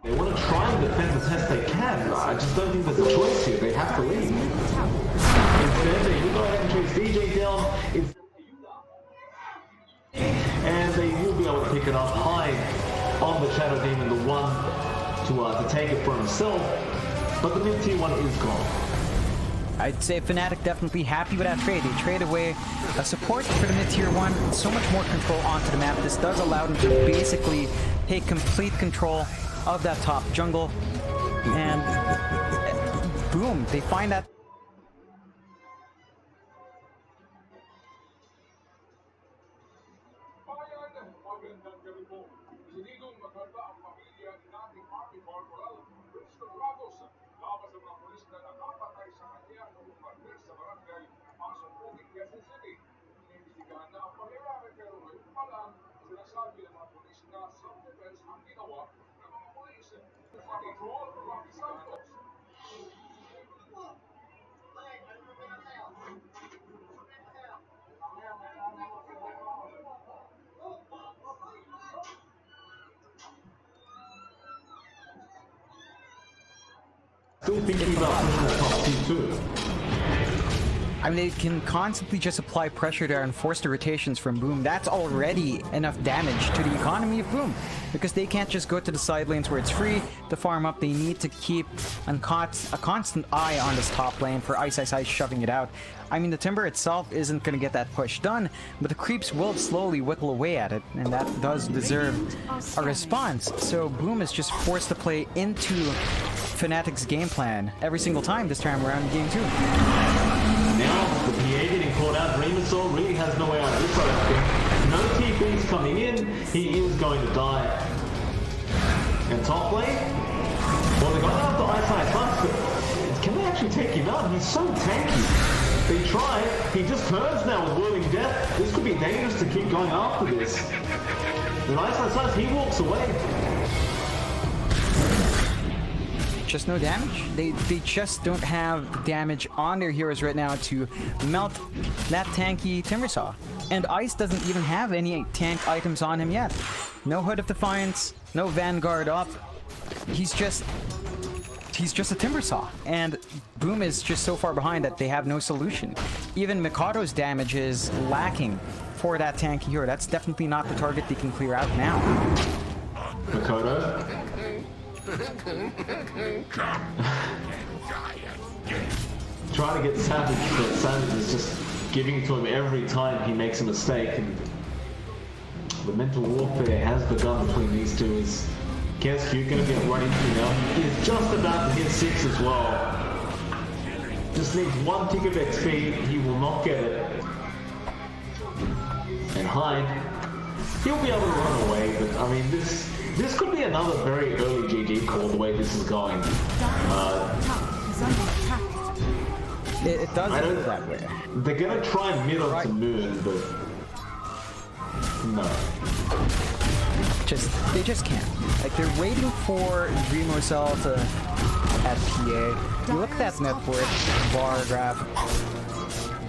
They want to try and defend as best they can. I just don't think there's a choice here. They have to leave. Instead, they will go ahead and chase DJ down. And they will be able to pick it up high on the Shadow Demon, the one to take it for himself. But the mid-tier one is gone. I'd say Fnatic definitely happy with that trade. They trade away a support for the mid-tier one, so much more control onto the map. This does allow them to basically take complete control of that top jungle. And boom, they find that. Still thinking about pushing that top team too. I mean, they can constantly just apply pressure there and force the rotations from Boom. That's already enough damage to the economy of Boom, because they can't just go to the side lanes where it's free to farm up. They need to keep a constant eye on this top lane for Ice shoving it out. I mean, the Timber itself isn't going to get that push done, but the creeps will slowly whittle away at it, and that does deserve a response. So Boom is just forced to play into Fnatic's game plan every single time this time around in game 2. Now, the PA getting caught out. Dreamersaur really has no way out of this, I think. No TP's coming in. He is going to die. And top lane? Well, they got after Ice first, but can they actually take him out? He's so tanky. They try. He just turns now with Whirling Death. This could be dangerous to keep going after this. And Ice, he walks away. Just no damage. They just don't have damage on their heroes right now to melt that tanky Timbersaw. And Ice doesn't even have any tank items on him yet. No Hood of Defiance, no Vanguard up. He's just a Timbersaw. And Boom is just so far behind that they have no solution. Even Mikado's damage is lacking for that tanky hero. That's definitely not the target they can clear out now. Mikado? Trying to get Savage, but Savage is just giving it to him every time he makes a mistake, and the mental warfare has begun between these two. Is Kesq gonna get run into now? He is just about to hit 6 as well. Just needs 1 tick of XP, he will not get it. And Hyde, he'll be able to run away, but I mean this could be another very early GG call the way this is going. It does look that way. They're gonna try mid onto Moon, but no. They just can't. Like, they're waiting for Dreamersaur to at PA. You look at that net worth bar graph.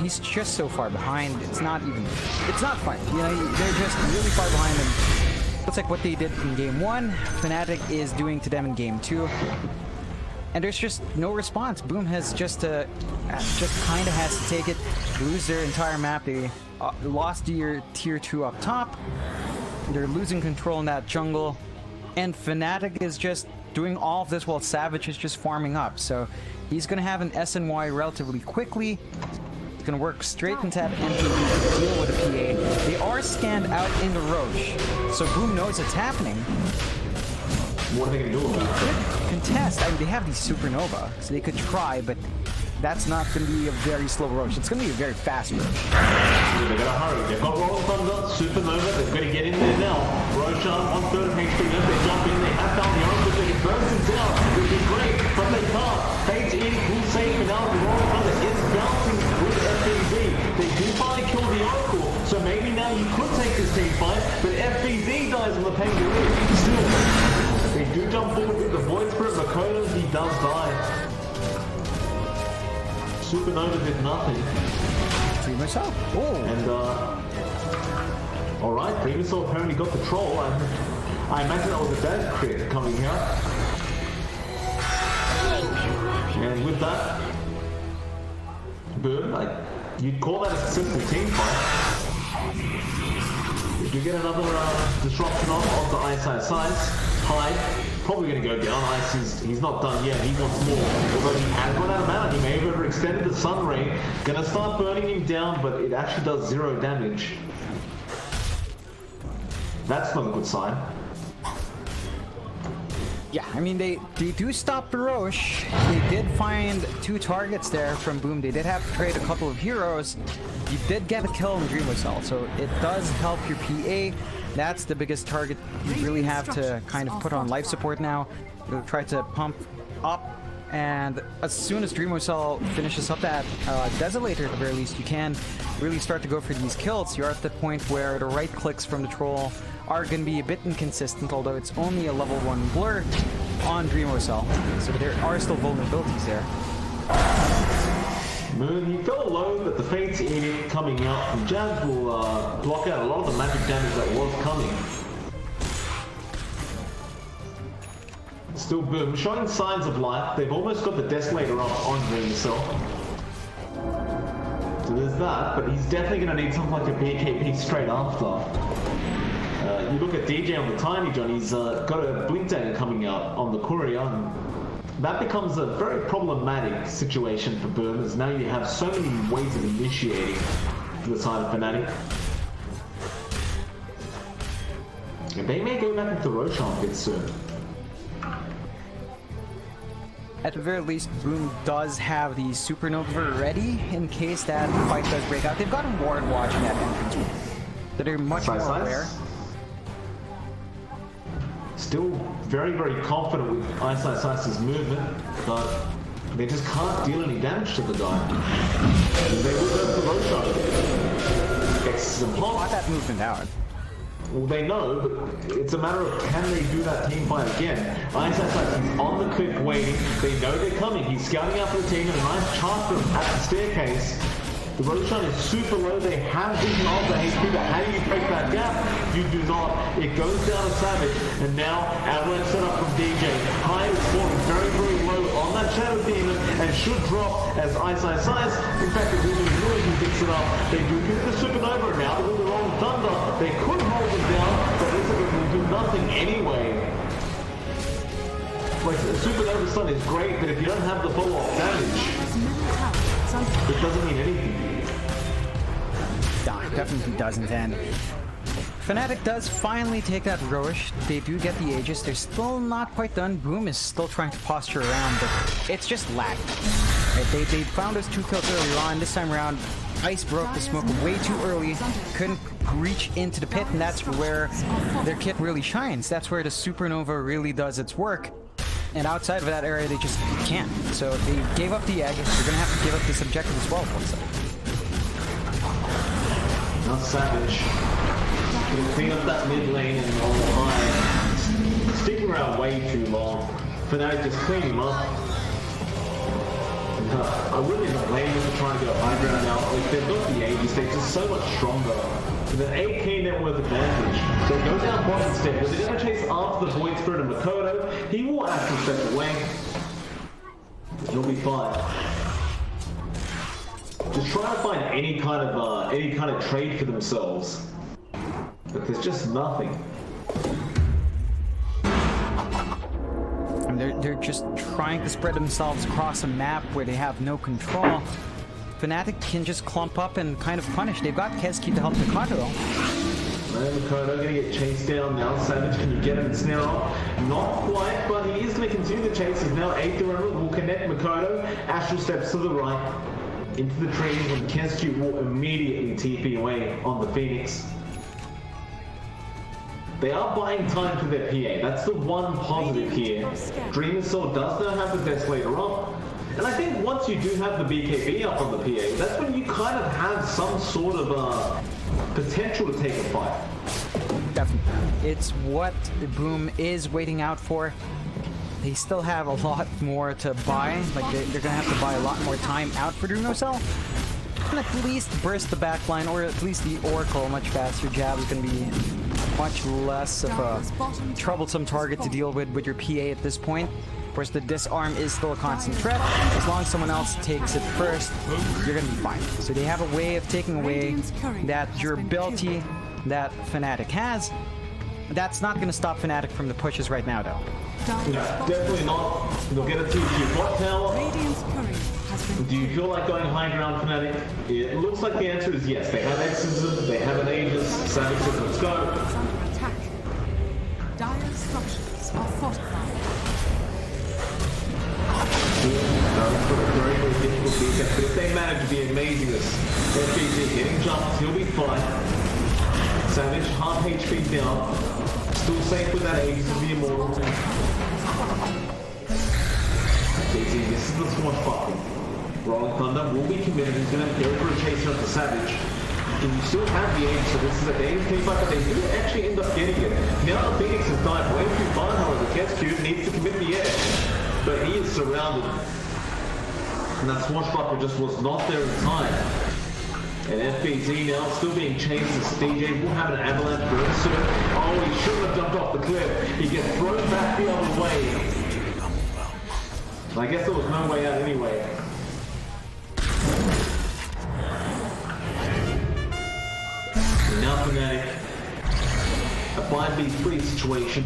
He's just so far behind. It's not fun. You know, they're just really far behind him. Looks like what they did in game 1, Fnatic is doing to them in game 2. And there's just no response. Boom has just kind of has to take it, lose their entire map. They lost their tier 2 up top. They're losing control in that jungle. And Fnatic is just doing all of this while Savage is just farming up. So he's going to have an SNY relatively quickly. It's going to work straight into that MPB to deal with a PA. They are scanned out in the Roche, so Boom knows it's happening. What are they going to do about it? Contest. I mean, they have these Supernova, so they could try, but that's not going to be a very slow Roche. It's going to be a very fast Roche. Yeah, they got to hurry. They've got Roll Thunder, Supernova. They've got to get in there now. Roshan, 1/3 of HP left. They jump in. They have found the Oracle. They can burst it down, which is great, but they can't. Fades in. Will save for now. The Roll Thunder is bouncing with FBZ. They do finally kill the Oracle, so maybe now you could take this team fight, but FBZ dies on the Penguin. Still, they do jump forward with the Void Spirit. Makoto, he does die. Supernova did nothing. Dreamercell. Oh. And, alright, Dreamercell apparently got the troll, and I imagine that was a death crit coming here. And with that, boom, like, you'd call that a successful team fight. If you get another disruption off the Eyesight Science, Hyde, probably going to go down. Ice he's not done yet, he wants more. Although he has run out of mana, he may have overextended the Sun Ray. Gonna start burning him down, but it actually does 0 damage. That's not a good sign. Yeah, I mean, they do stop the Roche. They did find 2 targets there from Boom. They did have to trade a couple of heroes. You did get a kill in Dreamercell, so it does help your PA. That's the biggest target you really have to kind of put on life support now. You'll try to pump up, and as soon as Dreamercell finishes up that Desolator, at the very least, you can really start to go for these kills. You're at the point where the right clicks from the Troll are going to be a bit inconsistent, although it's only a level 1 blur on Dreamercell, so there are still vulnerabilities there. Moon, he fell low, but the Fate's Edict coming out from Jazz will block out a lot of the magic damage that was coming. Still Boom, showing signs of life. They've almost got the Desolator up on Dreamercell. So there's that, but he's definitely going to need something like a BKB straight after. You look at DJ on the Tiny John, he's got a Blink Dagger coming out on the Courier, and that becomes a very problematic situation for Boom, as now you have so many ways of initiating to the side of Fnatic. And they may go back into Roshan a bit soon. At the very least, Boom does have the Supernova ready in case that fight does break out. They've got a ward watching that entrance, so they're much more aware. Still very, very confident with Eyesight Science's movement, but they just can't deal any damage to the guy. They will go for Roshan. Gets some Got that movement out. Well, they know, but it's a matter of can they do that team fight again. Eyesight Science is on the cliff waiting. They know they're coming. He's scouting out for the team, and a nice charge for him at the staircase. The Roshan is super low. They have vision of the HP, but how do you break that gap? You do not. It goes down to Savage, and now Avalanche set up from DJ. Hyde is falling very, very low on that Shadow Demon, and should drop as Eyesight Science. In fact, it really picks it up. They do get the Supernova now. With the wrong Thunder, they could hold them down, but Elizabeth will do nothing anyway. Like, the Supernova Stun is great, but if you don't have the follow-up damage, it doesn't mean anything. Definitely doesn't, and Fnatic does finally take that Roche. They do get the Aegis. They're still not quite done. Boom is still trying to posture around, but it's just lag. Right, they found us 2 kills earlier on. This time around, Ice broke the smoke way too early, couldn't reach into the pit, and that's where their kit really shines. That's where the Supernova really does its work. And outside of that area, they just can't. So they gave up the egg. They're going to have to give up this objective as well, looks like. Now Savage can clean up that mid lane and all high. Sticking around way too long. Fnatic just clean him up. I wouldn't even blame them for trying to go high ground now. Like, they've got the Aegis, they're just so much stronger. With an 8k net worth advantage. So go down bottom instead. But they're going to chase after the Void Spirit of Makoto. He will actually step away. He'll be fine. Just try to find any kind of trade for themselves, but there's just nothing. And they're just trying to spread themselves across a map where they have no control. Fnatic can just clump up and kind of punish. They've got Keski to help Makoto though. Makoto gonna get chased down now. Savage, can you get him snare off? Not quite, but he is gonna continue the chase. He's now 8 to will connect Makoto. Astral steps to the right. Into the trees, and Keski will immediately TP away on the Phoenix. They are buying time for their PA. That's the one positive here. Dreamercell does now have the Desolator up. And I think once you do have the BKB up on the PA, that's when you kind of have some sort of potential to take a fight. Definitely. It's what Boom is waiting out for. They still have a lot more to buy. Like, they're gonna have to buy a lot more time out for Dreamercell. can at least burst the backline, or at least the Oracle much faster. Jab is going to be much less of a troublesome target to deal with your PA at this point. Of course, the disarm is still a constant threat. As long as someone else takes it first, you're going to be fine. So they have a way of taking away that durability that Fnatic has. That's not going to stop Fnatic from the pushes right now, though. Yeah, definitely not. They'll get a 2-2 bot tower. Do you feel like going high ground, Fnatic? It looks like the answer is yes. They have Exorcism, they have an Aegis. Savage says, let's go. Dire structures are fortified. Very, very difficult defense, but if they manage to be amazing as FBZ getting jumps, he'll be fine. Savage, half HP down. Still safe with that Aegis of the Immortal. FBZ, this is the swash button. Rolling Thunder will be committed. He's going to go for a chaser up to Savage. And you still have the Aegis, so this is a dangerous team fight, but they do actually end up getting it. Now the Phoenix has died way too far, however, Kescue needs to commit the edge. But he is surrounded. And that swashbuckler just was not there in time. And FBZ now still being chased as DJ will have an avalanche burn soon. Oh, he shouldn't have jumped off the cliff. He gets thrown back the other way. I guess there was no way out anyway. And now Fnatic, a 5v3 situation.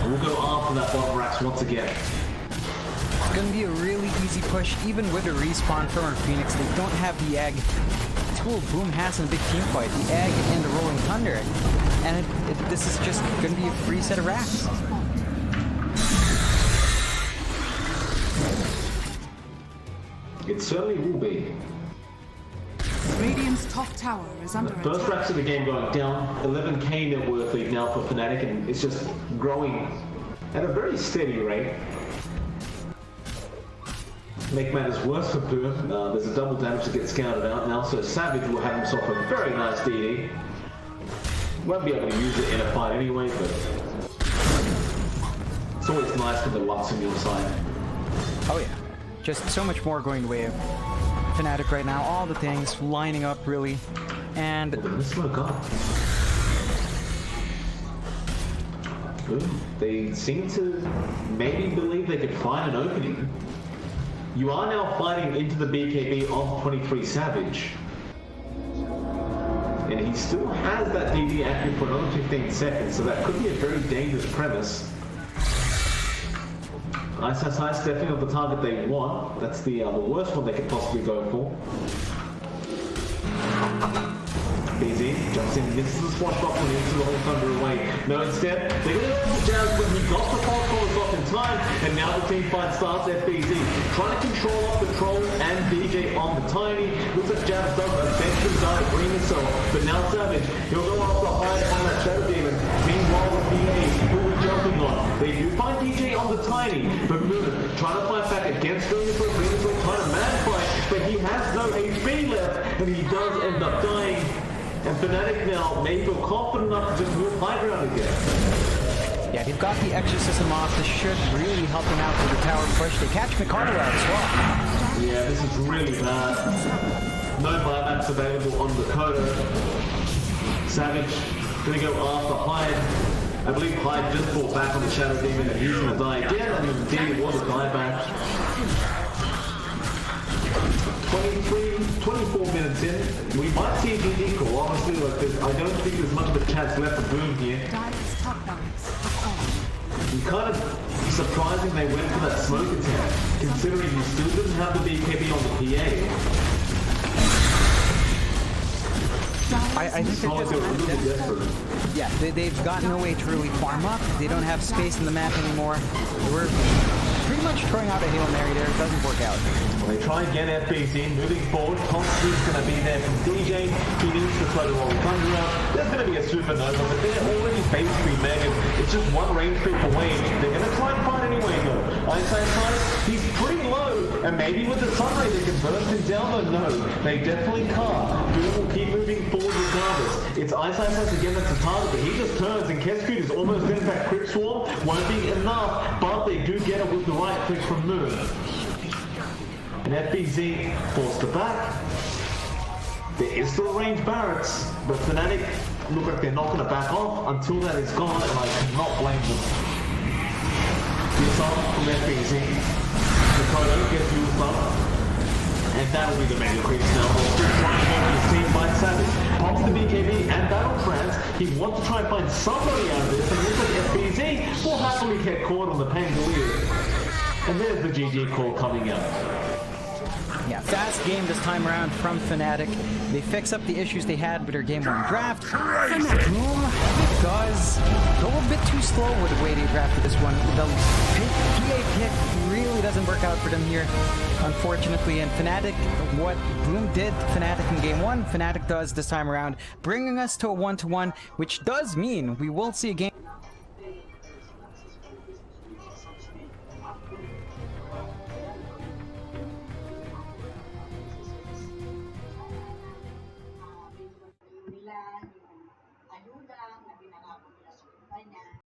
And we'll go after that bottom racks once again. It's going to be a really easy push, even with a respawn from our Phoenix. They don't have the egg. Tool Boom has in a big team fight, the egg and the Rolling Thunder. And this is just going to be a free set of racks. It certainly will be. Radiant's top tower is under attack. First racks of the game going down, 11k net worth lead now for Fnatic, and it's just growing at a very steady rate. Make matters worse for Boom. There's a double damage that gets scouted out now, so Savage will have himself a very nice DD. Won't be able to use it in a fight anyway, but it's always nice when the luck's on your side. Oh yeah, just so much more going the way of Fnatic right now. All the things lining up really, and This one got. They seem to maybe believe they could find an opening. You are now fighting into the BKB of 23 Savage. And he still has that DD active for another 15 seconds, so that could be a very dangerous premise. Ice definitely not the target they want. That's the worst one they could possibly go for. BZ jumps in, misses the swashbuckler and into the whole Thunder away. No, instead, they're going to go for Jazz, but he got the false collars off in time, and now the team fight starts. FBZ trying to control off the Troll and DJ on the Tiny. Looks like Jazz does eventually die to bring himself, but now Savage, he'll go after Hyde on that Shadow Demon. Meanwhile, the PA, who we're jumping on, they do find DJ on the Tiny, but Moon trying to fight back against Venusaur. Venusaur trying to man fight, but he has no HP left, and he does end up dying. And Fnatic now may feel confident enough to just move high ground again. yeah, they've got the Exorcism off. This should really help them out with the tower push. They catch McConnell out as well. Yeah, this is really bad. No buybacks available on the Dakota. Savage gonna go after Hyde. I believe Hyde just fought back on the Shadow Demon and he's gonna die again, and indeed it was a dieback. 24 minutes in, we might see it equal. Honestly, like I don't think there's much of a chance left for Boom here. Dire's top barracks are on. And kind of surprising they went for that smoke attack, considering he still doesn't have the BKB on the PA. I think they're just yeah, they've got no way to really farm up. They don't have space in the map anymore. We're pretty much throwing out a Hail Mary there. It doesn't work out. Well, they try and get FBZ moving forward. Constantine's going to be there from DJ. He needs to throw the Rolling Thunder out. There's going to be a supernova, but they're already basically megan. It's just one range creep away. They're going to try and fight anyway, though. He's pretty low, and maybe with the sunray they can burst him down, but no, they definitely can't. Boom will keep moving forward regardless. It's Ice again that's the target, but he just turns, and Kescue is almost in fact Crypt Swarm. Won't be enough, but they do get it with the right click from Moon. And FBZ forced it back. There is still range barracks, but Fnatic look like they're not going to back off until that is gone, and I cannot blame them. This up from FBZ. Dakota gets used up, and that'll be the mega creeps now. Is seen by Savage. Pops the BKB and Battle Trance. He wants to try and find somebody out of this, and it looks like FBZ will happily get caught on the Pangolier. And there's the GG call coming out. Yeah, fast game this time around from Fnatic. They fix up the issues they had with their game 1 draft. Boom does go a bit too slow with the way they drafted this one. The PA pick really doesn't work out for them here, unfortunately. And Fnatic, what Boom did to Fnatic in game 1, Fnatic does this time around, bringing us to a 1-1, which does mean we will see a game